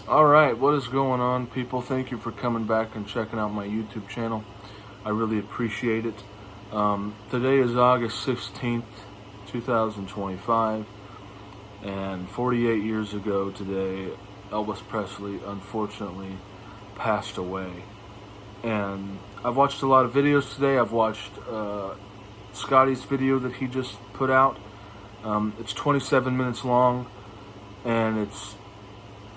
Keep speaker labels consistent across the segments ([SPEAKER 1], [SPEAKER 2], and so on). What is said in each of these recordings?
[SPEAKER 1] Alright, what is going on, people? Thank you for coming back and checking out my YouTube channel. I really appreciate it. Today is August 16th, 2025, and 48 years ago today, Elvis Presley unfortunately passed away. And I've watched a lot of videos today. I've watched Scottys video that he just put out. It's 27 minutes long, and it's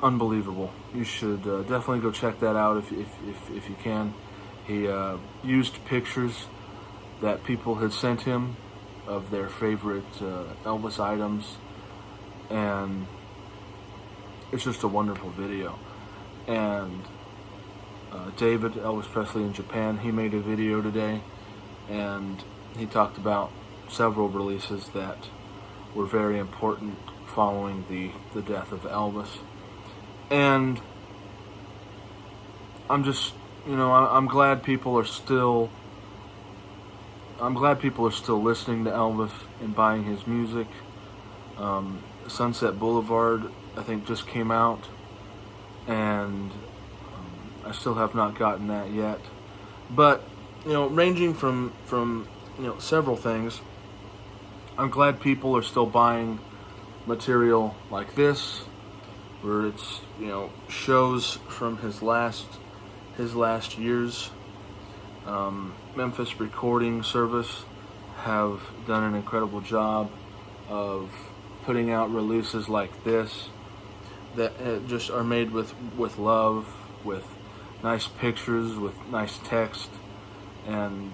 [SPEAKER 1] unbelievable. You should definitely go check that out if you can. He used pictures that people had sent him of their favorite Elvis items, and it's just a wonderful video. And David, Elvis Presley in Japan, he made a video today, and he talked about several releases that were very important following the death of Elvis. And I'm just, I'm glad people are still listening to Elvis and buying his music. Sunset Boulevard, I think, just came out, and I still have not gotten that yet. But ranging from several things, I'm glad people are still buying material like this, where it's shows from his last years. Memphis Recording Service have done an incredible job of putting out releases like this that just are made with love, with nice pictures, with nice text, and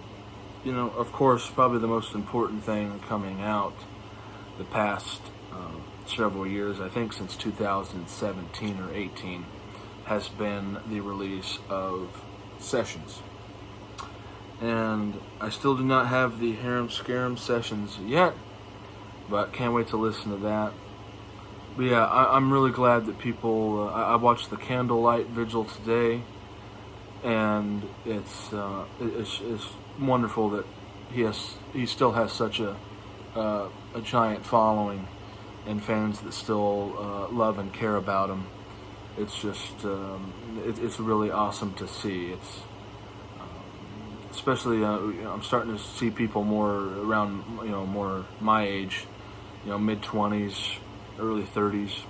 [SPEAKER 1] of course, probably the most important thing coming out the past several years, I think since 2017 or 18, has been the release of Sessions. And I still do not have the Harem Scarum Sessions yet, but can't wait to listen to that. But yeah, I'm really glad that people, I watched the Candlelight Vigil today, and it's wonderful that he still has such a giant following and fans that still love and care about him. It's just it's really awesome to see. It's especially I'm starting to see people more around more my age, mid-20s, early 30s,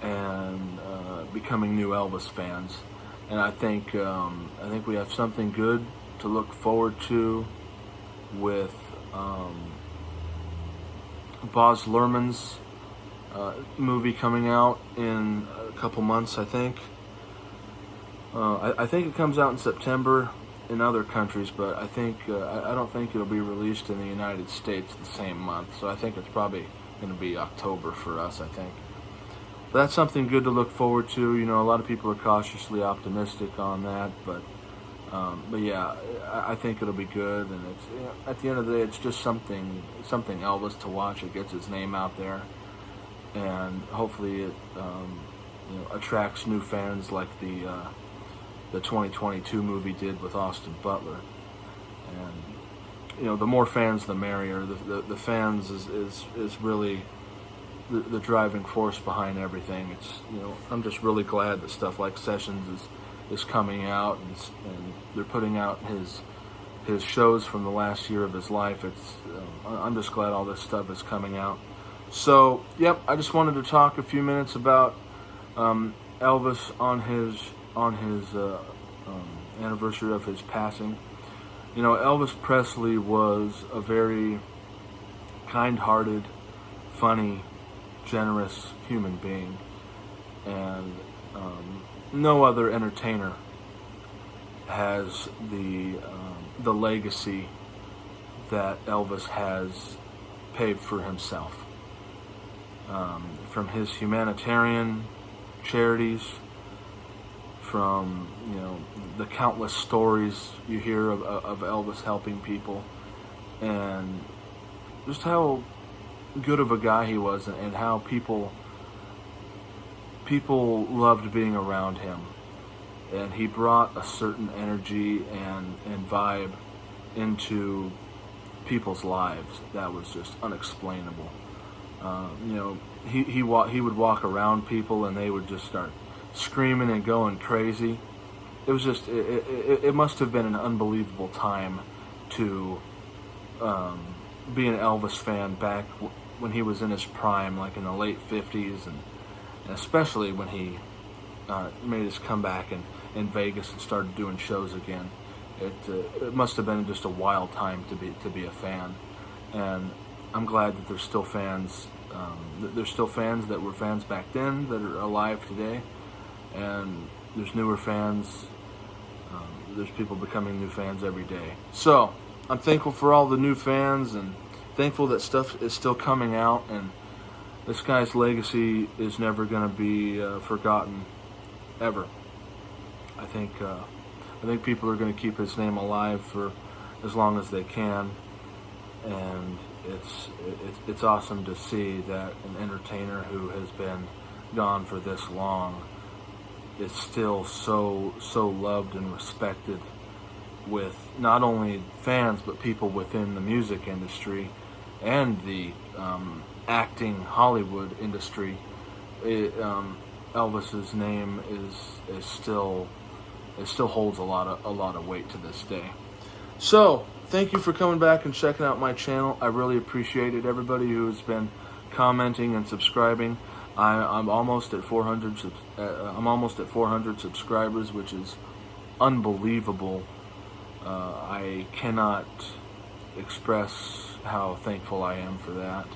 [SPEAKER 1] and becoming new Elvis fans. And I think we have something good to look forward to with Baz Luhrmann's movie coming out in a couple months, I think. I think it comes out in September in other countries, but I don't think it'll be released in the United States the same month. So I think it's probably going to be October for us, I think. But that's something good to look forward to. A lot of people are cautiously optimistic on that, but yeah, I think it'll be good. And it's at the end of the day, it's just something Elvis to watch. It gets his name out there, and hopefully it attracts new fans like the 2022 movie did with Austin Butler. And the more fans, the merrier. The fans is really the driving force behind everything. It's I'm just really glad that stuff like Sessions is coming out, and they're putting out his shows from the last year of his life. It's I'm just glad all this stuff is coming out. So yep, I just wanted to talk a few minutes about Elvis on his anniversary of his passing. Elvis Presley was a very kind-hearted, funny, generous human being, and no other entertainer has the legacy that Elvis has paved for himself. From his humanitarian charities, from the countless stories you hear of Elvis helping people, and just how good of a guy he was, and how people loved being around him. And he brought a certain energy and vibe into people's lives that was just unexplainable. he would walk around people and they would just start screaming and going crazy. It was just it must have been an unbelievable time to be an Elvis fan back when he was in his prime, like in the late 50s, and especially when he made his comeback in Vegas and started doing shows again. It must have been just a wild time to be a fan, and I'm glad that there's still fans. There's still fans that were fans back then that are alive today, and there's newer fans. There's people becoming new fans every day. So I'm thankful for all the new fans, and thankful that stuff is still coming out, and this guy's legacy is never going to be forgotten, ever. I think people are going to keep his name alive for as long as they can, and it's awesome to see that an entertainer who has been gone for this long is still so loved and respected with not only fans but people within the music industry and the acting Hollywood industry. Elvis's name is still holds a lot of weight to this day. So thank you for coming back and checking out my channel. I really appreciate it. Everybody who has been commenting and subscribing. I'm almost at 400. I'm almost at 400 subscribers, which is unbelievable. I cannot express how thankful I am for that.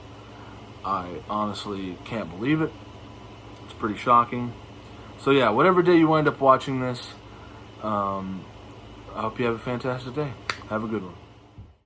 [SPEAKER 1] I honestly can't believe it. It's pretty shocking. So yeah, whatever day you wind up watching this, I hope you have a fantastic day. Have a good one.